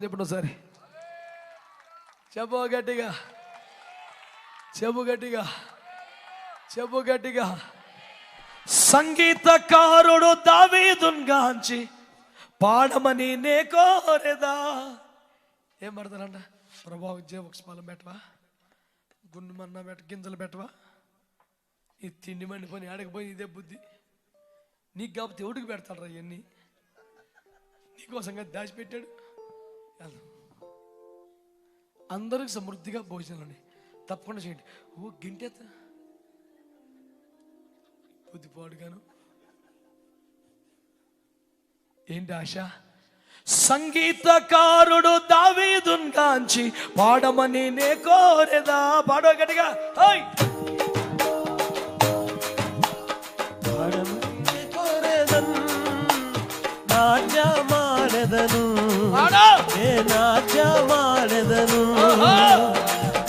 ఇప్పుడు సరే చెప్పు గట్టిగా, చెప్పు గట్టిగా, చెప్పు గట్టిగా. సంగీతకారుడు దావీదును గాంచి పాడమని నే కోరెదా. ఏం పడతారంట? ప్రభా ఉద్యోగం పెట్టవా, గుండు మన్నా గింజలు పెట్టవా, ఈ తిండి మండిపోయి ఆడకపోయి ఇదే బుద్ధి నీకు కాబట్టి ఎవడికి పెడతాడు రా ఇవన్నీ, నీకోసంగా దాచిపెట్టాడు. అందరికి సమృద్ధిగా భోజనాలు తప్పకుండా చేయండి. ఓ గింటెత్త బుద్ధిపాడుగాను ఏంటి ఆశ? సంగీతకారుడు దావీదును గాంచి పాడమని నే కోరెదా. పాడవ గట్టిగా. పాడమని నే కోరెదను, నాట్యమాడెదను, నే నాట్యమాడెదను,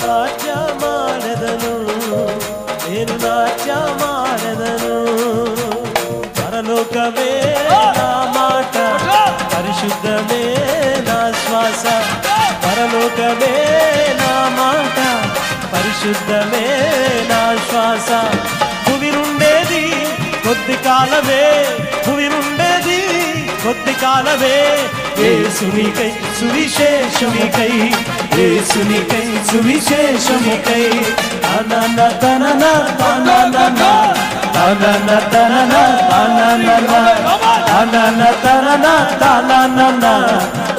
నాట్యమాడెదను, నేను నాట్యమాడెదను. పరలోకమే నా మాట, పరిశుద్ధమే నా శ్వాస. పరలోకమే నా మాట, పరిశుద్ధమే నా శ్వాస. భూమి నుండేది కొద్ది కాలమే, భూమి నుండేది కొద్ది కాలమే. యేసునికై సువిశేషముకై, యేసునికై సువిశేషముకై. తనన తనన తనన తనన తనన తనన తనన తనన తనన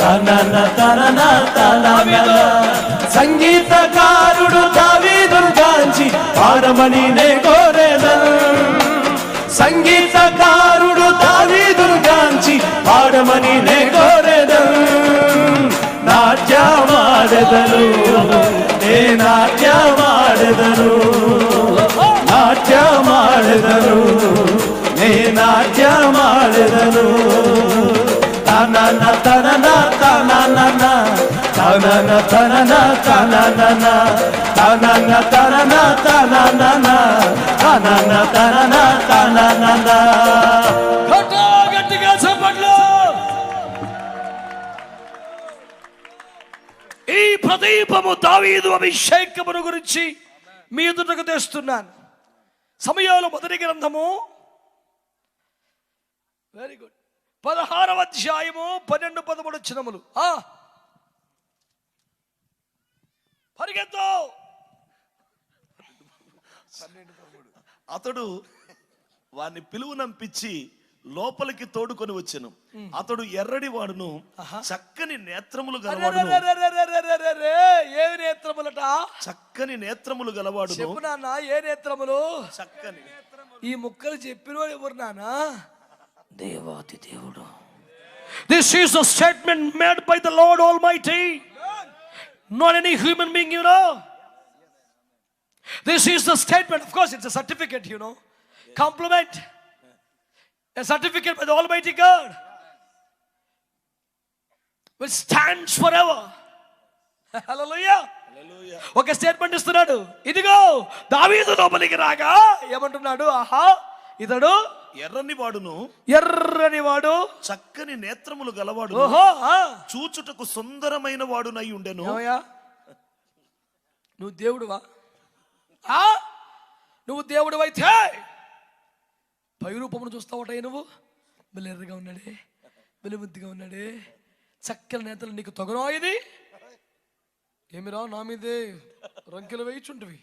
తనన తనన తనన. సంగీతకారుడు దావీదును గాంచి పాడమని నే కోరెదను. సంగీతకారుడు దావీదును గాంచి పాడమని నే కోరెదను. నాట్యమాడెదను, నే నాట్యమాడెదను, నాట్యమాడెదను, నే నాట్యమాడెదను. తనన తనన తనన తనన తనన తనన తనన తనన తనన తనన తనన తనన. గట్టిగా చెప్పండి. ఈ ప్రదీపము దావీదు అభిషేకమును గురించి మీ ఎదుటకు తెస్తున్నాను. సమయాలు మొదటి గ్రంథము వెరీ గుడ్ 16వ అధ్యాయము 12-13 వచనములు. పరిగెత్తు. అతడు వారిని పిలువనంపించి లోపలికి తోడుకొని వచ్చెను. అతడు ఎర్రడి వాడును, చక్కని నేత్రములు గలవాడును. ఏ నేత్రములట? చక్కని నేత్రములు గలవాడును. చెప్పు నాన్న, ఏ నేత్రములు? చక్కని. ఈ ముక్కలు చెప్పిన ఎవరు నాన్న? దేవాతి దేవుడు. This is a statement made by the Lord Almighty, not any human being, you know. This is the statement. Of course, it's a certificate, you know, compliment, a certificate by the Almighty God, which stands forever. Hallelujah. ఒక statement ఇస్తున్నాడు. ఇదిగో దావీదు లోపలికి రాగా ఏమంటున్నాడు? ఆహా, ఇతడు ఎర్రని వాడును, ఎర్రని వాడు, చక్కని నేత్రములు గలవాడు, చూచుటకు సుందరమైన వాడునై ఉండెను. నువ్వు దేవుడువా? నువ్వు దేవుడు అయితే పై రూపమును చూస్తావట. నువ్వు బలి ఎర్రగా ఉన్నాడే, బలి ముద్దుగా ఉన్నాడే, చక్కని నేతలు నీకు తొగనో. ఇది ఏమిరా నా మీదే రంకెలు వేయిచుంటివి,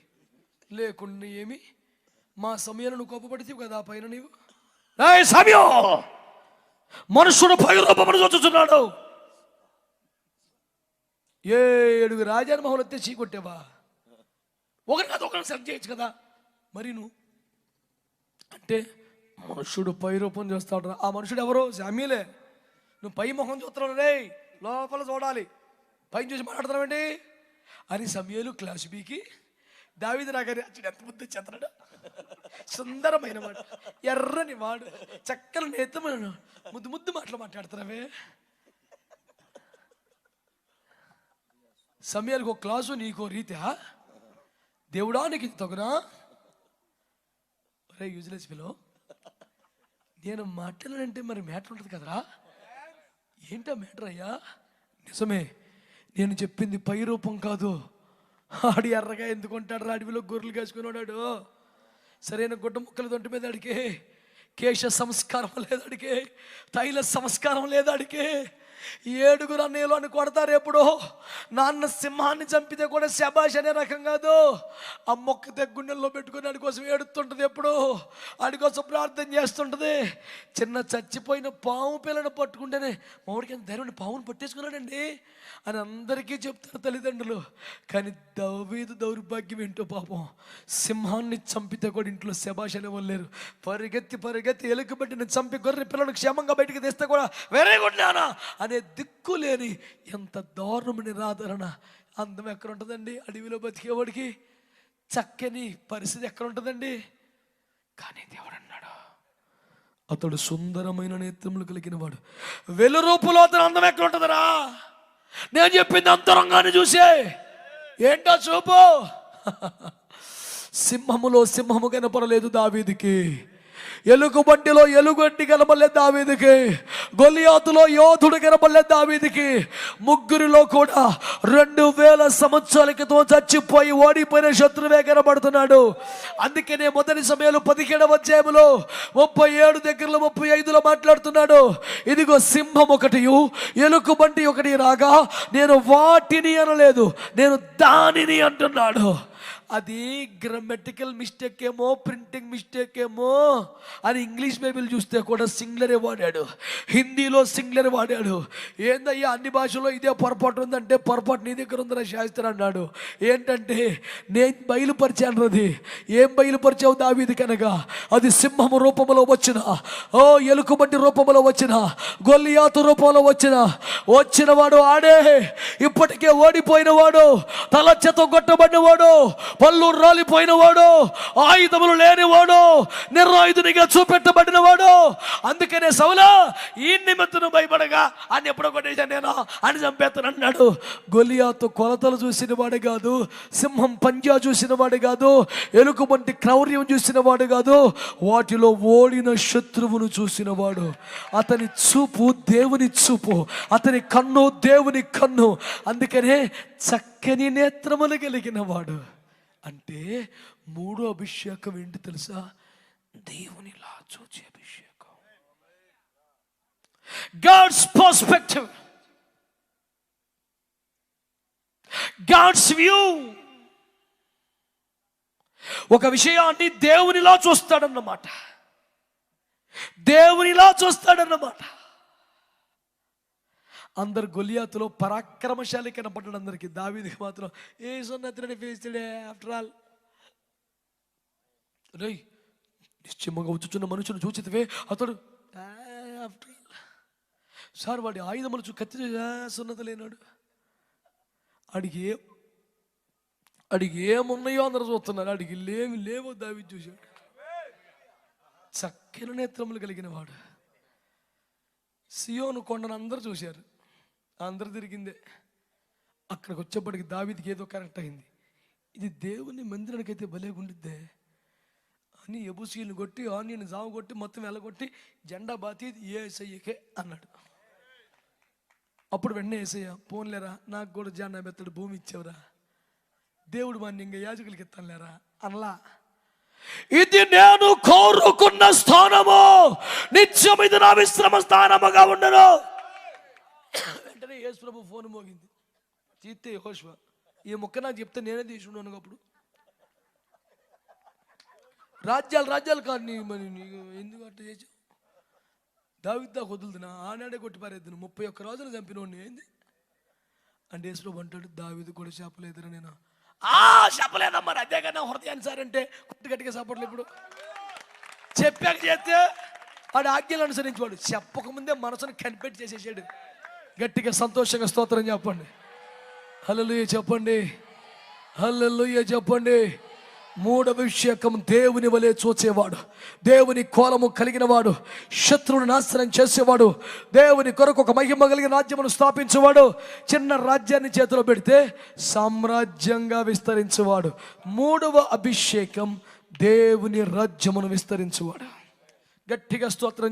లేకుండా ఏమి మా సమయాన్ని నువ్వు కోపపడితే కదా పైన నీవు. సమయం మనుషుడు పై రూపమును చూచుచున్నాడు. 7 రాజమహల్ వస్తే చీకొట్టేవా? ఒకరిని సెలెక్ట్ చేయొచ్చు కదా. మరి నువ్వు అంటే మనుషుడు పై రూపం చూస్తాడు. ఆ మనుషుడు ఎవరు? శామ్యూలే. నువ్వు పై ముఖం చూస్తున్నావు, రే లోపల చూడాలి, పైన చూసి మాట్లాడుతున్నావేంటి అని సమయాలు క్లాస్ బీకి దావీదు నాగరి అచ్చుడు ఎంత ముద్దు చెత్తనాడు. సుందరమైన వాడు, ఎర్రని వాడు, చక్కని నేతమైన ముద్దు ముద్దు మాటలు మాట్లాడుతున్నావే. సమయాలకు ఒక క్లాసు, నీకో రీతి. దేవుడా నీకు ఇది తగునా? అరే యూజ్లెస్ పిలో, నేను మాట్లాడాలంటే మరి మ్యాటర్ ఉంటుంది కదరా. ఏంటా మ్యాటర్ అయ్యా? నిజమే, నేను చెప్పింది పై రూపం కాదు. ఆడి ఎర్రగా ఎందుకుంటాడు? అడవిలో గొర్రెలు కాసుకున్నాడు. సరైన గుడ్డ ముక్కలు దొంటి మీద అడిగే, కేశ సంస్కారం లేదు అడిగే, తైల సంస్కారం లేదు అడిగే. 7 అన్నయ్యలు కొడతారు ఎప్పుడు. నాన్న సింహాన్ని చంపితే కూడా శబాష్ అనే రకం కాదు. ఆ మొక్క గుండెల్లో పెట్టుకుని ఆడి కోసం ఏడుతుంటుంది, ఎప్పుడు ఆడి కోసం ప్రార్థన చేస్తుంటుంది. చిన్న చచ్చిపోయిన పాము పిల్లను పట్టుకుంటేనే మామిడికి ధైర్యం, పామును పట్టేసుకున్నాడండి అని అందరికీ చెప్తారు తల్లిదండ్రులు. కానీ దావీదు దౌర్భాగ్యం ఏంటో పాపం, సింహాన్ని చంపితే కూడా ఇంట్లో శబాష్ అనే వాళ్ళు లేరు. పరిగెత్తి ఎలుకబెట్టిన చంపి గొర్రె పిల్లలను క్షేమంగా బయటికి తెస్తే కూడా వెరీ గుడ్ నానా అనే దిక్కు లేని ఎంత దారుణమైన నిరాదరణ. అందం ఎక్కడ ఉంటుందండి అడవిలో బతికేవాడికి? చక్కని పరిస్థితి ఎక్కడ ఉంటుందండి? కానీ దేవుడు అన్నాడు, అతడు సుందరమైన నేత్రములు కలిగిన వాడు. వెలురూపులో అతను అందం ఎక్కడ ఉంటుందరా? నేను చెప్పింది అంతరంగాన్ని చూసే. ఏంటో చూపు. సింహములో సింహము కనపడలేదు దావీదుకి, ఎలుగుబంటిలో ఎలుగంటి కనబడలేదు దావీదుకి, గొలియాతులో యోధుడు కనబడలేదు దావీదుకి. ముగ్గురిలో కూడా 2000 సంవత్సరాల క్రితం చచ్చిపోయి ఓడిపోయిన శత్రువే కనబడుతున్నాడు. అందుకనే మొదటి సమయంలో 17వ అధ్యాయంలో 37 దగ్గరలో 35లో మాట్లాడుతున్నాడు. ఇదిగో సింహం ఒకటి, ఎలుగుబంటి ఒకటి రాగా నేను వాటిని అనలేదు, నేను దానిని అంటున్నాడు. అది గ్రామటికల్ మిస్టేక్ ఏమో, ప్రింటింగ్ మిస్టేక్ ఏమో అని ఇంగ్లీష్ బైబిల్ చూస్తే కూడా సింగులరే వాడాడు, హిందీలో సింగులర్ వాడాడు. ఏందయ్యా అన్ని భాషలో ఇదే పొరపాటు ఉందంటే, పొరపాటు నీ దగ్గర ఉందని శాస్త్రి అన్నాడు. ఏంటంటే నేను బయలుపరిచాను. అది ఏం బయలుపరిచావు దావీదు కనుక? అది సింహము రూపంలో వచ్చిన, ఎలుకబంటి రూపంలో వచ్చిన, గొలియాతు రూపంలో వచ్చిన వాడు ఆడే. ఇప్పటికే ఓడిపోయిన వాడు, తలచెతో కొట్టబడిన వాడు, పళ్ళు రాలిపోయిన వాడు, ఆయుధములు లేనివాడు, నిరాయుధునిగా చూపెట్టబడిన వాడు. అందుకనే సౌలా ఈ నిమిత్తం భయపడగా అని ఎప్పుడో కొట్టేశాను నేను అని చంపేస్తానన్నాడు. గొలియాతు కొలతలు చూసిన వాడు కాదు, సింహం పంజా చూసిన వాడు కాదు, ఎలుకబంటి క్రౌర్యం చూసిన వాడు కాదు, వాటిలో ఓడిన శత్రువును చూసిన వాడు. అతని చూపు దేవుని చూపు, అతని కన్ను దేవుని కన్ను. అందుకనే చక్కని నేత్రములు కలిగిన వాడు. అంటే 3వ అభిషేకం ఏంటి తెలుసా? దేవునిలా చూచే అభిషేకం. God's perspective, god's view. ఒక విషయాన్ని దేవునిలా చూస్తాడన్నమాట, దేవునిలా చూస్తాడన్నమాట. అందరు గొలియాతులో పరాక్రమశాలి కనపడ్డాడు అందరికి. దావీదుకి మాత్రం ఏ సున్నతిని ఫేస్డే. ఆఫ్టర్ ఆల్ రేయ్, నిశ్చయముగా వచ్చుచున్న మనుషులు చూచితివే అతడు. ఆఫ్టర్ ఆల్ సార్ వాడి ఆయుధములు కత్తి సున్నత లేనాడు. అడిగి ఏమున్నాయో అందరూ చూస్తున్నారు, అడిగి లేవో దావీదు చూశాడు. చక్కని నేత్రములు కలిగిన వాడు. సియోను కొండను అందరూ చూశారు, అందరు తిరిగిందే. అక్కడికి వచ్చేప్పటికి దావీదుకి ఏదో కరెక్ట్ అయింది. ఇది దేవుని మందిరానికైతే భలే ఉండిద్దే అని ఎబుసీని కొట్టి, ఆనియన్ జావు కొట్టి, మొత్తం వెళ్ళగొట్టి జెండా బాతి ఏసయ్యకే అన్నాడు. అప్పుడు వెంటనే ఏసయ్య, పోన్లేరా నాకు కూడా జెండా మెత్తడు భూమి ఇచ్చావురా, దేవుడు వాడిని ఇంకా యాజకులకి ఇస్తానులేరా అనలా. ఇది నేను కోరుకున్న స్థానము, నిత్యం ఇది నా విశ్రమ స్థానముగా ఉండను. వెంటనే యేసు ప్రభు ఫోన్ మోగింది. తీస్తే యెహోషువ, ఈ ముక్క నాకు చెప్తే నేనే తీసుకున్నాను. అప్పుడు రాజ్యాలు కాదు మరి నీకు ఎందుకు అట్లా చేసావు? దావీదు దాకా వదులుతున్నా, ఆనాడే కొట్టి పారేద్దును, 31 రోజులు చంపినోడిని ఏంది అంటే యేసు ప్రభు అంటాడు, దావీదు కూడా చెప్పలేదురా నేను. చెప్పలేదమ్మా, అదే కదా హృదయాన్ని సార్ అంటే గట్టిగా సపోర్ట్లు. ఇప్పుడు చెప్పాక చేస్తే వాడు ఆజ్ఞలు అనుసరించేవాడు, చెప్పకముందే మనసును కనిపెట్టి చేసేసాడు. గట్టిగా సంతోషంగా స్తోత్రం చెప్పండి, హల్లెలూయా చెప్పండి, హల్లెలూయా చెప్పండి. 3వ అభిషేకం దేవుని వలె చూచేవాడు, దేవుని కోలము కలిగిన వాడు, శత్రువుని నాశనం చేసేవాడు, దేవుని కొరకు ఒక మహిమ కలిగిన రాజ్యమును స్థాపించేవాడు, చిన్న రాజ్యాన్ని చేతిలో పెడితే సామ్రాజ్యంగా విస్తరించేవాడు. 3వ అభిషేకం దేవుని రాజ్యమును విస్తరించేవాడు. గట్టిగా స్తోత్రం.